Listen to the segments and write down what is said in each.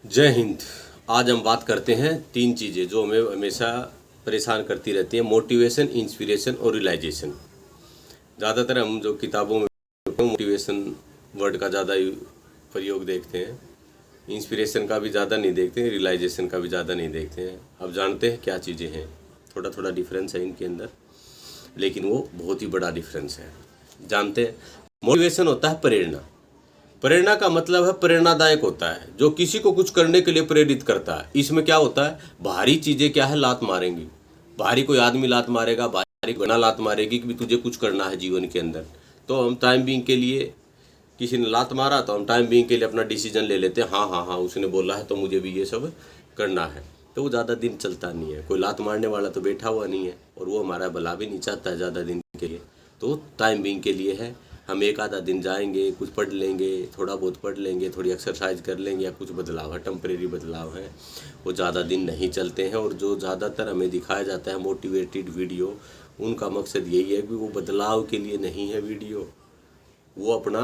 जय हिंद। आज हम बात करते हैं तीन चीज़ें जो हमें हमेशा परेशान करती रहती हैं: मोटिवेशन, इंस्पिरेशन और रियलाइजेशन। ज़्यादातर हम जो किताबों में मोटिवेशन वर्ड का ज़्यादा प्रयोग देखते हैं, इंस्पिरेशन का भी ज़्यादा नहीं देखते हैं, रियलाइजेशन का भी ज़्यादा नहीं देखते हैं। अब जानते हैं क्या चीज़ें हैं। थोड़ा थोड़ा डिफरेंस है इनके अंदर, लेकिन वो बहुत ही बड़ा डिफरेंस है। जानते हैं, मोटिवेशन होता है प्रेरणा। प्रेरणा का मतलब है प्रेरणादायक होता है, जो किसी को कुछ करने के लिए प्रेरित करता है। इसमें क्या होता है, बाहरी चीज़ें क्या है, लात मारेंगी। बाहरी कोई आदमी लात मारेगा, बाहरी घटना लात मारेगी कि भी तुझे कुछ करना है जीवन के अंदर। तो हम टाइम बीइंग के लिए, किसी ने लात मारा तो हम टाइम बीइंग के लिए अपना डिसीजन ले लेते हैं, हाँ हाँ हाँ उसने बोला है तो मुझे भी ये सब करना है। तो वो ज़्यादा दिन चलता नहीं है। कोई लात मारने वाला तो बैठा हुआ नहीं है, और वो हमारा भला भी नहीं चाहता है ज़्यादा दिन के लिए। तो टाइम बीइंग के लिए है, हम एक आधा दिन जाएंगे, कुछ पढ़ लेंगे, थोड़ा बहुत पढ़ लेंगे, थोड़ी एक्सरसाइज कर लेंगे, या कुछ बदलाव है, टेम्परेरी बदलाव है, वो ज़्यादा दिन नहीं चलते हैं। और जो ज़्यादातर हमें दिखाया जाता है मोटिवेटेड वीडियो, उनका मकसद यही है कि वो बदलाव के लिए नहीं है वीडियो, वो अपना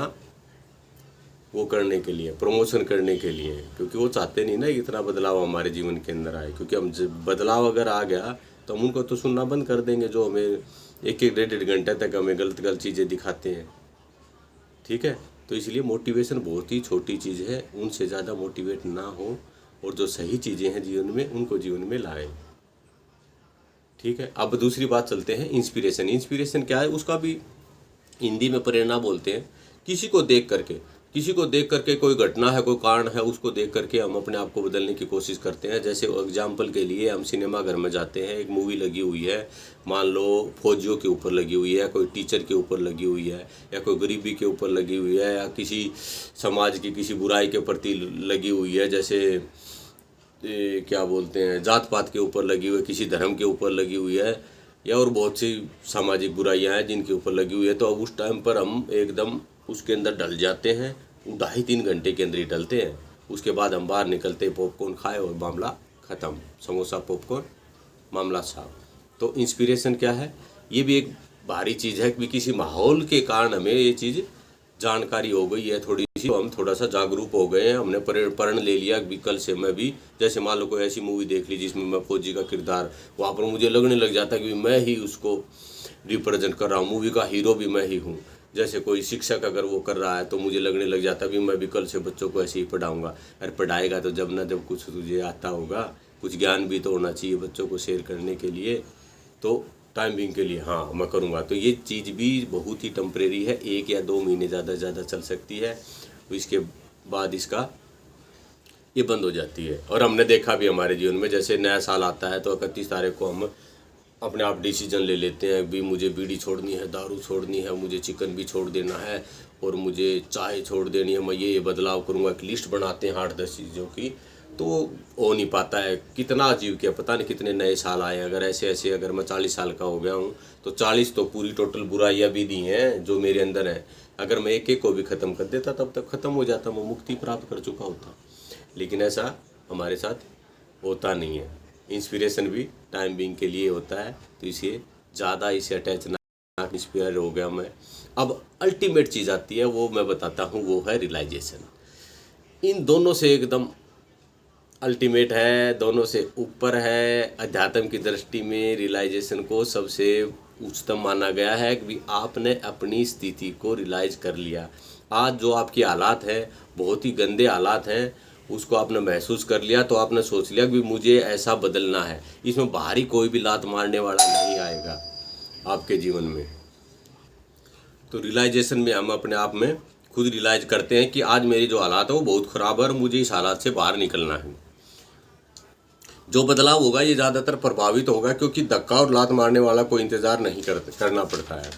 वो करने के लिए, प्रमोशन करने के लिए। क्योंकि वो चाहते नहीं ना इतना बदलाव हमारे जीवन के अंदर आए। क्योंकि हम बदलाव अगर आ गया तो हम उनको तो सुनना बंद कर देंगे, जो हमें एक एक डेढ़ घंटे तक हमें गलत गलत चीज़ें दिखाते हैं। ठीक है, तो इसलिए मोटिवेशन बहुत ही छोटी चीज़ है, उनसे ज़्यादा मोटिवेट ना हो, और जो सही चीज़ें हैं जीवन में उनको जीवन में लाएं। ठीक है, अब दूसरी बात चलते हैं इंस्पिरेशन। इंस्पिरेशन क्या है, उसका भी हिंदी में प्रेरणा बोलते हैं। किसी को देख करके कोई घटना है, कोई कारण है, उसको देख करके हम अपने आप को बदलने की कोशिश करते हैं। जैसे एग्जाम्पल के लिए हम सिनेमा घर में जाते हैं, एक मूवी लगी हुई है, मान लो फौजियों के ऊपर लगी हुई है, कोई टीचर के ऊपर लगी हुई है, या कोई गरीबी के ऊपर लगी हुई है, या किसी समाज की किसी बुराई के प्रति लगी हुई है, जैसे क्या बोलते हैं, जात पात के ऊपर लगी हुई है, किसी धर्म के ऊपर लगी हुई है, या और बहुत सी सामाजिक बुराइयां हैं जिनके ऊपर लगी हुई है। तो अब उस टाइम पर हम एकदम उसके अंदर डल जाते हैं। 2.5-3 घंटे के अंदर ही डलते हैं। उसके बाद हम बाहर निकलते, पॉपकॉर्न खाए और मामला ख़त्म, समोसा पॉपकॉर्न, मामला साफ। तो इंस्पिरेशन क्या है, ये भी एक भारी चीज़ है कि किसी माहौल के कारण हमें ये चीज़ जानकारी हो गई है थोड़ी सी, तो हम थोड़ा सा जागरूक हो गए हैं, हमने प्रण ले लिया कि कल से मैं भी, जैसे मान लो कोई ऐसी मूवी देख ली जिसमें मैं फौजी का किरदार, वहाँ पर मुझे लगने लग जाता है कि मैं ही उसको रिप्रेजेंट कर रहा हूँ, मूवी का हीरो भी मैं ही हूँ। जैसे कोई शिक्षक अगर वो कर रहा है तो मुझे लगने लग जाता है कि मैं भी कल से बच्चों को ऐसे ही पढ़ाऊँगा। अरे पढ़ाएगा तो जब ना जब कुछ तुझे आता होगा, कुछ ज्ञान भी तो होना चाहिए बच्चों को शेयर करने के लिए। तो टाइम बिंग के लिए हाँ मैं करूँगा। तो ये चीज़ भी बहुत ही टेम्परेरी है, 1 या 2 महीने ज़्यादा से ज़्यादा चल सकती है, तो इसके बाद इसका ये बंद हो जाती है। और हमने देखा भी हमारे जीवन में, जैसे नया साल आता है तो 31 तारीख को हम अपने आप डिसीजन ले लेते हैं भी मुझे बीड़ी छोड़नी है, दारू छोड़नी है, मुझे चिकन भी छोड़ देना है, और मुझे चाय छोड़ देनी है, मैं ये बदलाव करूँगा। एक लिस्ट बनाते हैं 8-10 चीज़ों की, तो हो नहीं पाता है। कितना अजीब किया, पता नहीं कितने नए साल आए। अगर ऐसे अगर मैं 40 साल का हो गया हूँ तो 40 तो पूरी टोटल बुराइयाँ भी दी हैं जो मेरे अंदर हैं। अगर मैं एक एक को भी ख़त्म कर देता तब तक ख़त्म हो जाता, मैं मुक्ति प्राप्त कर चुका होता। लेकिन ऐसा हमारे साथ होता नहीं है। इंस्पिरेशन भी टाइम बीइंग के लिए होता है, तो इसे ज़्यादा इसे अटैच ना, इंस्पायर हो गया मैं। अब अल्टीमेट चीज़ आती है, वो मैं बताता हूँ, वो है रियलाइजेशन। इन दोनों से एकदम अल्टीमेट है, दोनों से ऊपर है। अध्यात्म की दृष्टि में रियलाइजेशन को सबसे उच्चतम माना गया है कि आपने अपनी स्थिति को रियलाइज कर लिया। आज जो आपके हालात हैं, बहुत ही गंदे हालात हैं, उसको आपने महसूस कर लिया, तो आपने सोच लिया कि मुझे ऐसा बदलना है। इसमें बाहरी कोई भी लात मारने वाला नहीं आएगा आपके जीवन में। तो रियलाइजेशन में हम अपने आप में खुद रियलाइज करते हैं कि आज मेरी जो हालात है वो बहुत ख़राब है और मुझे इस हालात से बाहर निकलना है। जो बदलाव होगा ये ज़्यादातर प्रभावित होगा, क्योंकि धक्का और लात मारने वाला कोई इंतज़ार नहीं करना पड़ता है।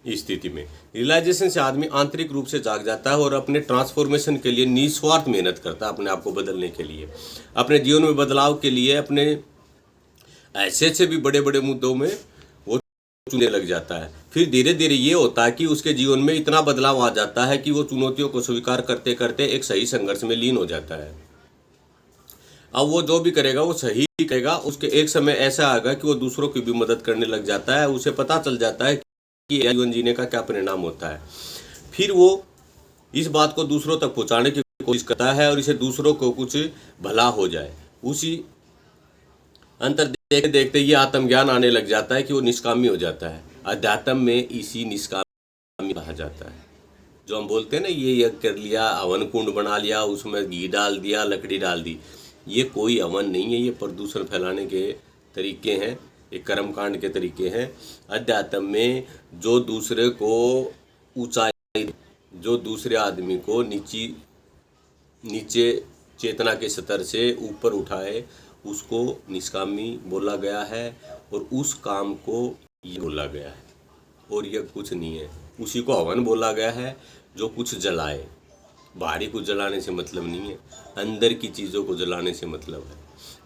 इस स्थिति में रियलाइजेशन से आदमी आंतरिक रूप से जाग जाता है और अपने ट्रांसफॉर्मेशन के लिए निस्वार्थ मेहनत करता है, अपने आप को बदलने के लिए, अपने जीवन में बदलाव के लिए, अपने ऐसे भी बड़े बड़े मुद्दों में वो चुनने लग जाता है। फिर धीरे धीरे ये होता है कि उसके जीवन में इतना बदलाव आ जाता है कि वो चुनौतियों को स्वीकार करते करते एक सही संघर्ष में लीन हो जाता है। अब वो जो भी करेगा वो सही करेगा। उसके एक समय ऐसा आएगा कि वो दूसरों की भी मदद करने लग जाता है। उसे पता चल जाता है कि जीवन जीने का क्या परिणाम होता है। फिर वो इस बात को दूसरों तक पहुंचाने की कोशिश करता है और इसे दूसरों को कुछ भला हो जाए। उसी अंतर देखते देखते ये आत्मज्ञान आने लग जाता है कि वो निष्कामी हो जाता है। अध्यात्म में इसी निष्कामी कहा जाता है। जो हम बोलते हैं ना, ये यज्ञ कर लिया, हवन कुंड बना लिया, उसमें घी डाल दिया, लकड़ी डाल दी, ये कोई हवन नहीं है, ये प्रदूषण फैलाने के तरीके हैं, ये कर्मकांड के तरीके हैं। अध्यात्म में जो दूसरे को ऊंचाई, जो दूसरे आदमी को नीचे चेतना के स्तर से ऊपर उठाए, उसको निष्कामी बोला गया है और उस काम को ये बोला गया है। और यह कुछ नहीं है। उसी को हवन बोला गया है जो कुछ जलाए। बाहरी कुछ जलाने से मतलब नहीं है, अंदर की चीज़ों को जलाने से मतलब है।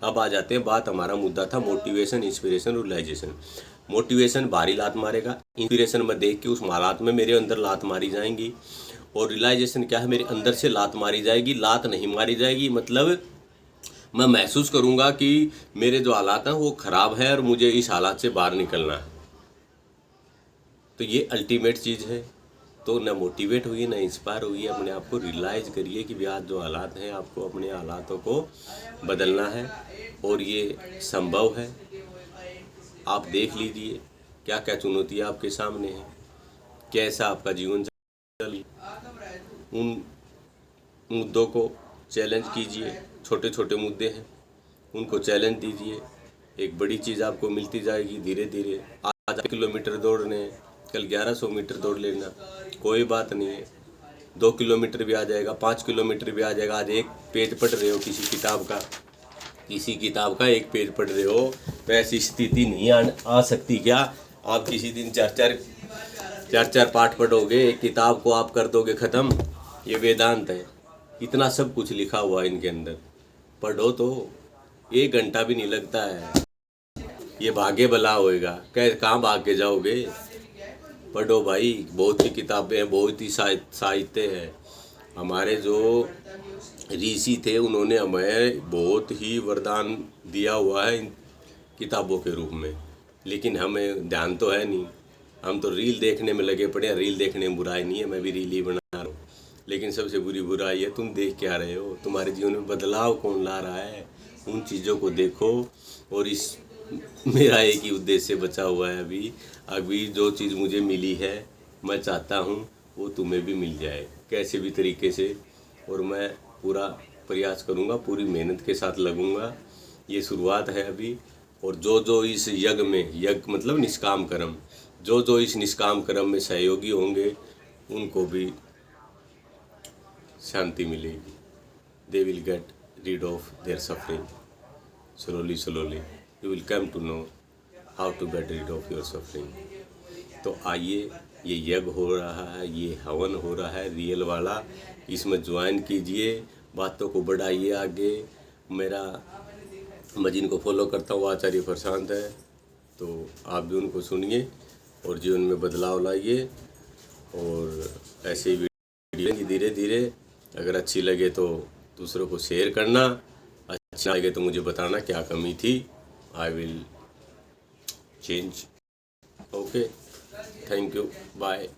अब आ जाते हैं, बात हमारा मुद्दा था मोटिवेशन, इंस्पिरेशन, रियलाइजेशन। मोटिवेशन बाहरी लात मारेगा, इंस्पिरेशन में देख के उस हालात में मेरे अंदर लात मारी जाएंगी। और रियलाइजेशन क्या है, मेरे अंदर से लात मारी जाएगी। लात नहीं मारी जाएगी मतलब मैं महसूस करूँगा कि मेरे जो हालात हैं वो ख़राब है और मुझे इस हालात से बाहर निकलना है। तो ये अल्टीमेट चीज़ है। तो न मोटिवेट हुई, न इंस्पायर हुई, अपने आप को रियलाइज़ करिए कि भी आज जो हालात हैं आपको अपने हालातों को बदलना है और ये संभव है। आप देख लीजिए क्या क्या चुनौतियाँ आपके सामने हैं, कैसा आपका जीवन चल, उन मुद्दों को चैलेंज कीजिए। छोटे छोटे मुद्दे हैं, उनको चैलेंज दीजिए। एक बड़ी चीज़ आपको मिलती जाएगी धीरे धीरे। आज 1 किलोमीटर दौड़ने, कल 1100 मीटर दौड़ लेना, कोई बात नहीं है। 2 किलोमीटर भी आ जाएगा, 5 किलोमीटर भी आ जाएगा। आज एक पेज पढ़ रहे हो किसी किताब का एक पेज पढ़ रहे हो, तो ऐसी स्थिति नहीं आ सकती क्या आप किसी दिन चार पाठ पढ़ोगे, एक किताब को आप कर दोगे ख़त्म। ये वेदांत है, इतना सब कुछ लिखा हुआ है इनके अंदर। पढ़ो तो 1 घंटा भी नहीं लगता है। ये भाग्य भला होएगा, कहाँ भाग के जाओगे। पढ़ो भाई, बहुत ही किताबें हैं, बहुत ही साहित्य है। हमारे जो ऋषि थे उन्होंने हमें बहुत ही वरदान दिया हुआ है इन किताबों के रूप में, लेकिन हमें ध्यान तो है नहीं। हम तो रील देखने में लगे पड़े हैं। रील देखने में बुराई नहीं है, मैं भी रील ही बना रहा हूँ, लेकिन सबसे बुरी बुराई है तुम देख क्या रहे हो। तुम्हारे जीवन में बदलाव कौन ला रहा है, उन चीज़ों को देखो। और इस मेरा एक ही उद्देश्य बचा हुआ है अभी जो चीज़ मुझे मिली है, मैं चाहता हूँ वो तुम्हें भी मिल जाए कैसे भी तरीके से। और मैं पूरा प्रयास करूँगा, पूरी मेहनत के साथ लगूँगा। ये शुरुआत है अभी। और जो इस यज्ञ में, यज्ञ मतलब निष्काम कर्म, जो इस निष्काम कर्म में सहयोगी होंगे उनको भी शांति मिलेगी। They will get rid of their suffering. Slowly you will come to know how to get rid of your suffering. तो आइए, ये यज्ञ हो रहा है, ये हवन हो रहा है रियल वाला, इसमें ज्वाइन कीजिए, बातों को बढ़ाइए आगे। मैं जिनको फॉलो करता हूँ आचार्य प्रशांत है, तो आप भी उनको सुनिए और जीवन में बदलाव लाइए। और ऐसे ही वीडियो धीरे धीरे, अगर अच्छी लगे तो दूसरों को शेयर करना, अच्छा लगे तो मुझे बताना क्या कमी थी, I will change. Okay, thank you, bye.